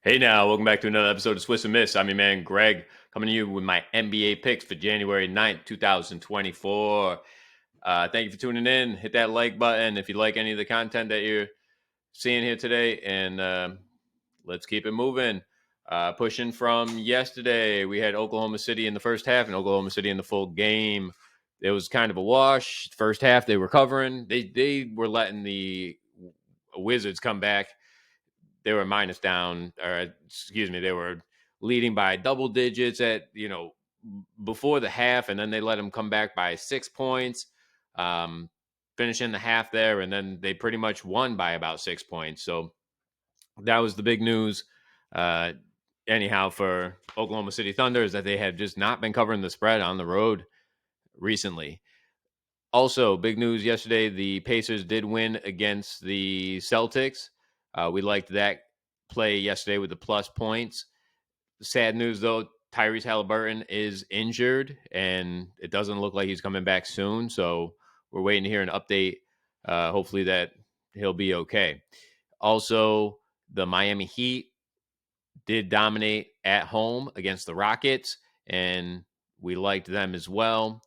Hey now, welcome back to another episode of Swiss and Miss. I'm your man Greg, coming to you with my NBA picks for January 9th, 2024. Thank you for tuning in. Hit that like button if you like any of the content that you're seeing here today, and let's keep it moving. Pushing from yesterday, we had Oklahoma City in the first half and Oklahoma City in the full game. It was kind of a wash. First half, they were covering. They were letting the Wizards come back. They were minus down, or excuse me, they were leading by double digits at before the half, and then they let them come back by 6 points, finishing the half there, and then they pretty much won by about 6 points. So that was the big news. Uh, Anyhow, for Oklahoma City Thunder is that they had just not been covering the spread on the road recently. Also, big news yesterday, the Pacers did win against the Celtics. We liked that play yesterday with the plus points. Sad news, though, Tyrese Halliburton is injured, and it doesn't look like he's coming back soon. So we're waiting to hear an update. Hopefully that he'll be okay. Also, the Miami Heat did dominate at home against the Rockets, and we liked them as well.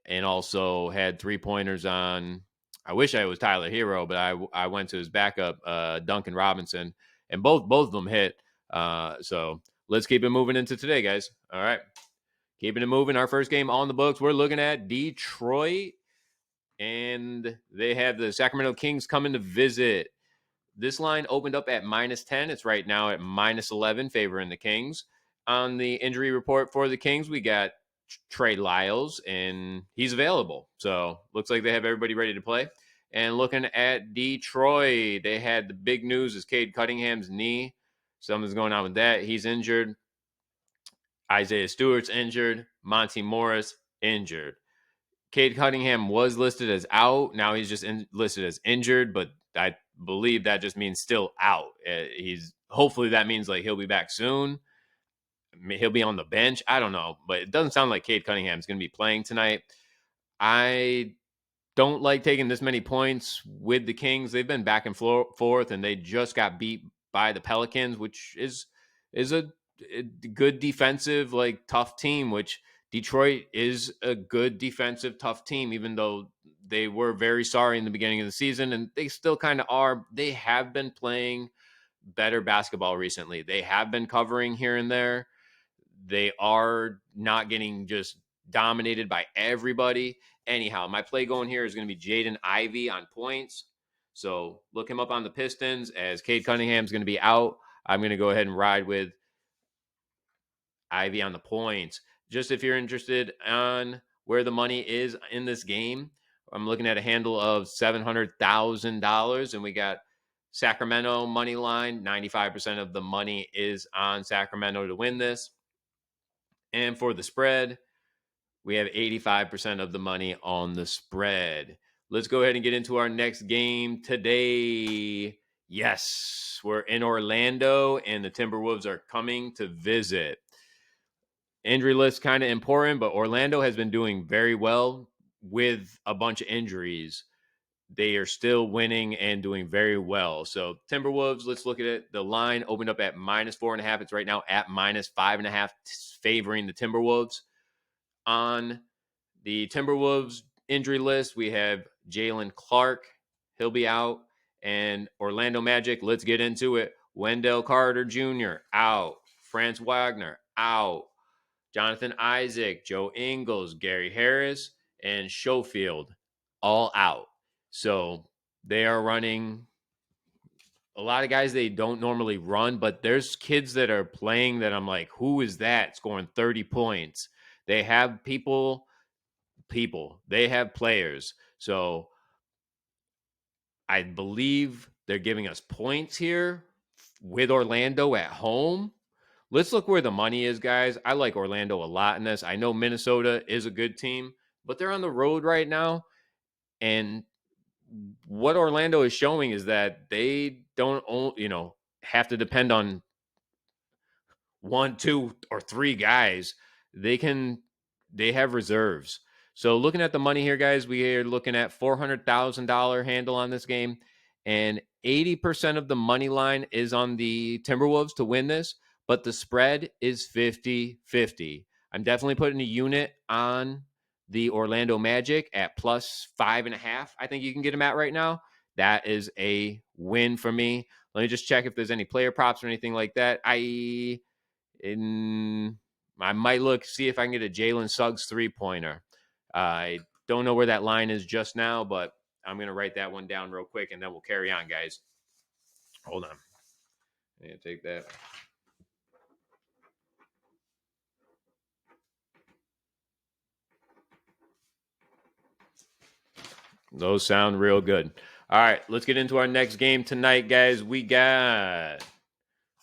And also had 3-pointers on. I wish I was Tyler Hero, but I went to his backup, Duncan Robinson, and both of them hit. So let's keep it moving into today, guys. All right, keeping it moving. Our first game on the books, we're looking at Detroit, and they have the Sacramento Kings coming to visit. This line opened up at -10. It's right now at -11, favoring the Kings. On the injury report for the Kings, we got Trey Lyles, and he's available. So looks like they have everybody ready to play. And looking at Detroit, they had the big news is Cade Cunningham's knee. Something's going on with that. He's injured. Isaiah Stewart's injured. Monty Morris injured. Cade Cunningham was listed as out. Now he's just listed as injured, but I believe that just means still out. He's hopefully that means like he'll be back soon. He'll be on the bench. I don't know, but it doesn't sound like Cade Cunningham is going to be playing tonight. I don't like taking this many points with the Kings. They've been back and forth, and they just got beat by the Pelicans, which is a good defensive, like tough team. Which Detroit is a good defensive, tough team, even though they were very sorry in the beginning of the season, and they still kind of are. They have been playing better basketball recently. They have been covering here and there. They are not getting just dominated by everybody. Anyhow, my play going here is going to be Jaden Ivey on points. So look him up on the Pistons as Cade Cunningham is going to be out. I'm going to go ahead and ride with Ivy on the points. Just if you're interested on where the money is in this game, I'm looking at a handle of $700,000, and we got Sacramento money line. 95% of the money is on Sacramento to win this. And for the spread, we have 85% of the money on the spread. Let's go ahead and get into our next game today. Yes, we're in Orlando, and the Timberwolves are coming to visit. Injury list kind of important, but Orlando has been doing very well with a bunch of injuries. They are still winning and doing very well. So Timberwolves, let's look at it. The line opened up at -4.5. It's right now at -5.5, favoring the Timberwolves. On the Timberwolves injury list, we have Jalen Clark. He'll be out. And Orlando Magic, let's get into it. Wendell Carter Jr. out. Franz Wagner out. Jonathan Isaac, Joe Ingles, Gary Harris, and Schofield all out. So they are running a lot of guys they don't normally run, but there's kids that are playing that I'm like, who is that scoring 30 points? They have people, they have players. So I believe they're giving us points here with Orlando at home. Let's look where the money is, guys. I like Orlando a lot in this. I know Minnesota is a good team, but they're on the road right now. And what Orlando is showing is that they don't, have to depend on one, two, or three guys. They have reserves. So looking at the money here, guys, we are looking at $400,000 handle on this game. and 80% of the money line is on the Timberwolves to win this, but the spread is 50-50. I'm definitely putting a unit on the Orlando Magic at plus 5.5. I think you can get them at right now. That is a win for me. Let me just check if there's any player props or anything like that. I might see if I can get a Jalen Suggs 3-pointer. I don't know where that line is just now, but I'm going to write that one down real quick, and then we'll carry on, guys. Hold on. I'm going to take that. Those sound real good. All right, let's get into our next game tonight, guys. We got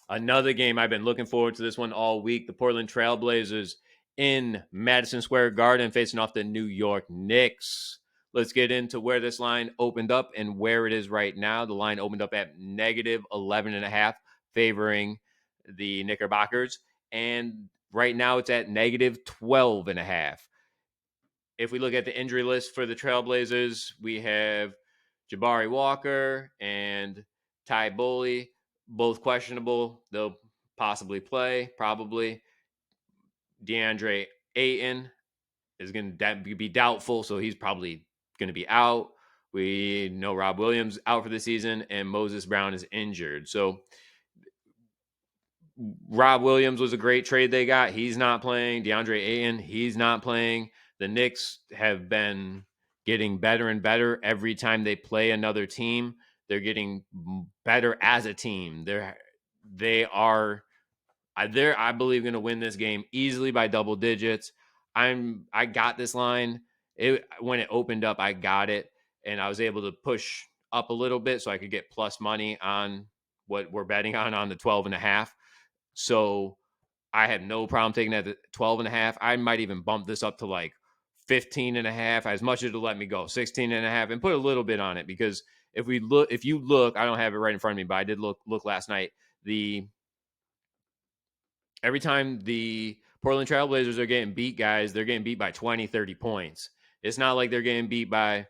another game. I've been looking forward to this one all week. The Portland Trailblazers in Madison Square Garden facing off the New York Knicks. Let's get into where this line opened up and where it is right now. The line opened up at negative 11.5, favoring the Knickerbockers. And right now it's at negative 12.5. If we look at the injury list for the Trailblazers, we have Jabari Walker and Ty Boley, both questionable. They'll possibly play, probably. DeAndre Ayton is going to be doubtful, so he's probably going to be out. We know Rob Williams out for the season, and Moses Brown is injured. So Rob Williams was a great trade they got. He's not playing. DeAndre Ayton, he's not playing. The Knicks have been getting better and better every time they play another team. They're getting better as a team. They're I believe going to win this game easily by double digits. I got this line. When it opened up, I got it, and I was able to push up a little bit so I could get plus money on what we're betting on the 12.5. So I had no problem taking that at 12.5. I might even bump this up to like 15.5, as much as it'll let me go, 16.5, and put a little bit on it, because if you look, I don't have it right in front of me, but I did look last night. Every time the Portland Trailblazers are getting beat, guys, they're getting beat by 20, 30 points. It's not like they're getting beat by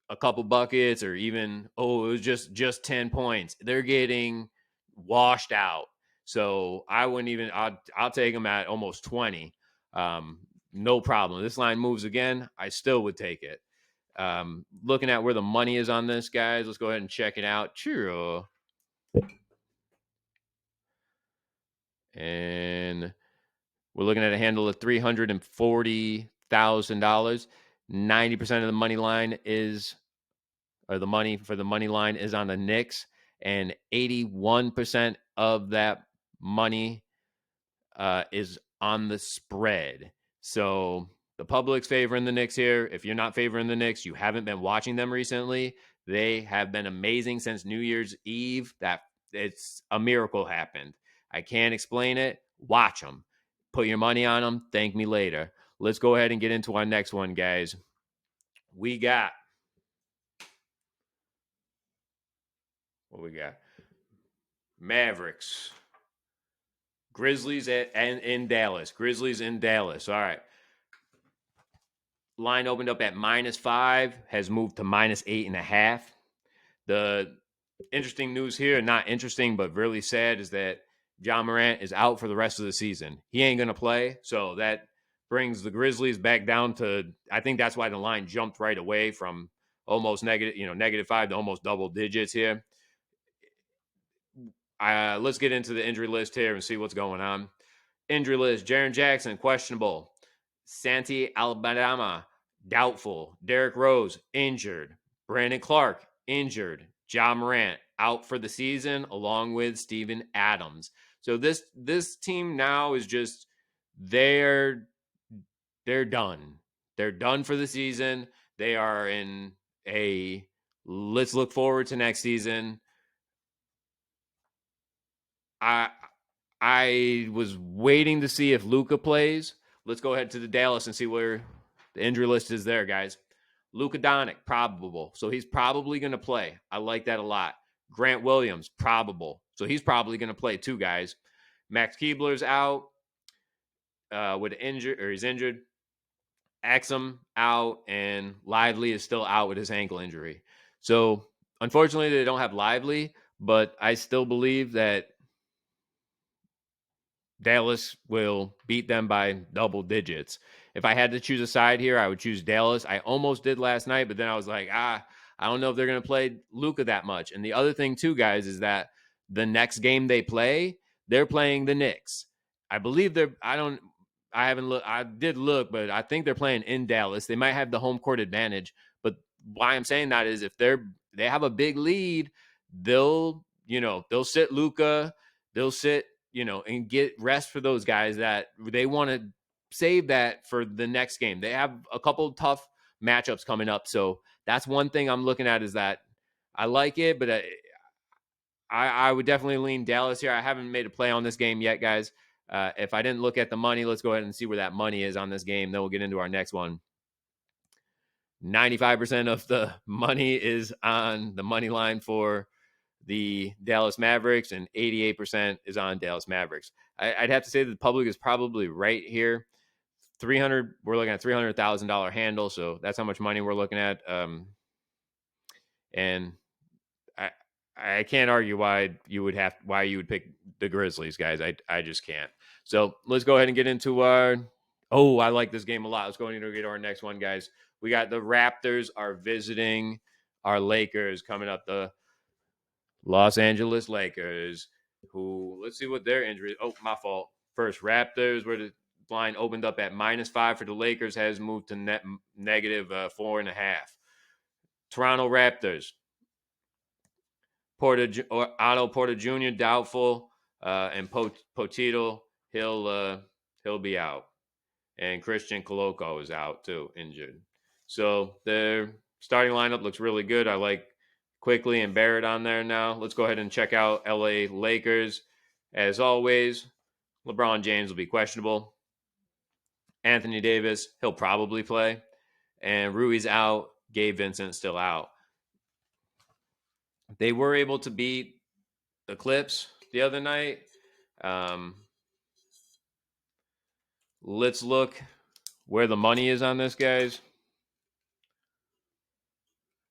a couple buckets or even, it was just 10 points. They're getting washed out. So I wouldn't even, I'll take them at almost 20. No problem. This line moves again, I still would take it. Looking at where the money is on this, guys, let's go ahead and check it out. Sure. And we're looking at a handle of $340,000. 90% of the money line is, or the money for the money line is on the Knicks, and 81% of that money is on the spread. So the public's favoring the Knicks here. If you're not favoring the Knicks, you haven't been watching them recently. They have been amazing since New Year's Eve. That it's a miracle happened. I can't explain it. Watch them. Put your money on them. Thank me later. Let's go ahead and get into our next one, guys. We got Mavericks. Grizzlies in Dallas. Grizzlies in Dallas. All right. Line opened up at -5, has moved to -8.5. The interesting news here, not interesting, but really sad, is that Ja Morant is out for the rest of the season. He ain't going to play. So that brings the Grizzlies back down to, I think that's why the line jumped right away from almost -5 to almost double digits here. Let's get into the injury list here and see what's going on. Injury list: Jaren Jackson, questionable. Santi Aldama, doubtful. Derrick Rose, injured. Brandon Clark, injured. Ja Morant, out for the season, along with Steven Adams. So this team now is just, they're done. They're done for the season. They are in a let's look forward to next season. I was waiting to see if Luka plays. Let's go ahead to the Dallas and see where the injury list is there, guys. Luka Doncic, probable. So he's probably going to play. I like that a lot. Grant Williams, probable. So he's probably going to play too, guys. Max Keebler's out he's injured. Axum out, and Lively is still out with his ankle injury. So Unfortunately, they don't have Lively, but I still believe that Dallas will beat them by double digits. If I had to choose a side here, I would choose Dallas. I almost did last night, but then I was like, I don't know if they're going to play Luka that much. And the other thing, too, guys, is that the next game they play, they're playing the Knicks. I believe I haven't looked, I did look, but I think they're playing in Dallas. They might have the home court advantage. But why I'm saying that is if they have a big lead, they'll sit Luka, they'll sit and get rest for those guys that they want to save that for the next game. They have a couple tough matchups coming up. So that's one thing I'm looking at is that I like it, but I would definitely lean Dallas here. I haven't made a play on this game yet, guys. If I didn't look at the money, let's go ahead and see where that money is on this game. Then we'll get into our next one. 95% of the money is on the money line for the Dallas Mavericks, and 88% is on Dallas Mavericks. I'd have to say that the public is probably right here. We're looking at $300,000 handle, so that's how much money we're looking at. And I can't argue why you would pick the Grizzlies, guys. I just can't. So let's go ahead and get into our. Oh, I like this game a lot. Let's go ahead and get our next one, guys. We got the Raptors are visiting our Lakers coming up. The Los Angeles Lakers, who, let's see what their injury. Oh, my fault. First, Raptors, where the line opened up at -5 for the Lakers, has moved to negative 4.5. Toronto Raptors, Otto Porter Jr. doubtful, and Potito he'll be out, and Christian Coloco is out too, injured. So their starting lineup looks really good. I like Quickly and Barrett on there now. Let's go ahead and check out LA Lakers. As always, LeBron James will be questionable. Anthony Davis, he'll probably play. And Rui's out. Gabe Vincent still out. They were able to beat the Clips the other night. Let's look where the money is on this, guys.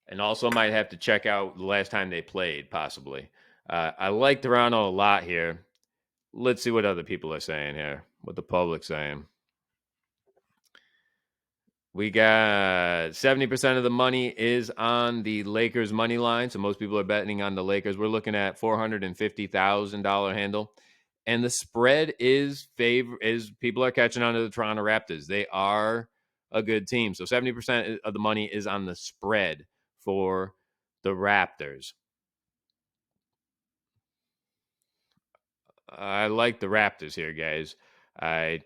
And also might have to check out the last time they played, possibly. I like Toronto a lot here. Let's see what other people are saying here, what the public's saying. We got 70% of the money is on the Lakers money line. So most people are betting on the Lakers. We're looking at $450,000 handle. And the spread is people are catching on to the Toronto Raptors. They are a good team. So 70% of the money is on the spread for the Raptors. I like the Raptors here, guys. I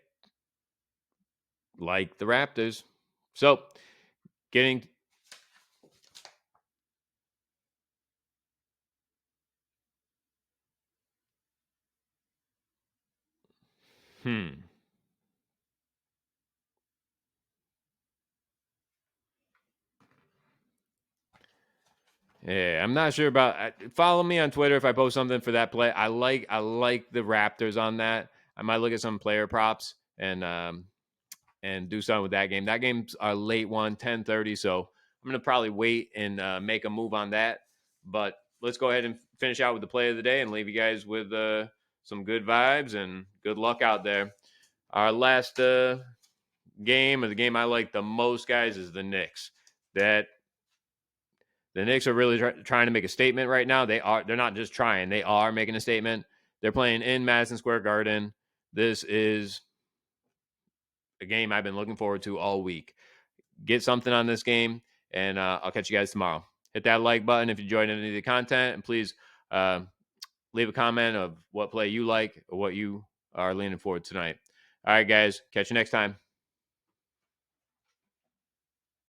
like the Raptors. So, getting Yeah, I'm not sure about. Follow me on Twitter if I post something for that play. I like the Raptors on that. I might look at some player props and do something with that game. That game's a late one, 10:30. So I'm gonna probably wait and make a move on that. But let's go ahead and finish out with the play of the day and leave you guys with some good vibes and good luck out there. Our last game, or the game I like the most, guys, is the Knicks. The Knicks are really trying to make a statement right now. They're not just trying. They are making a statement. They're playing in Madison Square Garden. This is a game I've been looking forward to all week. Get something on this game, and I'll catch you guys tomorrow. Hit that like button if you enjoyed any of the content, and please leave a comment of what play you like or what you are leaning forward tonight. All right, guys. Catch you next time.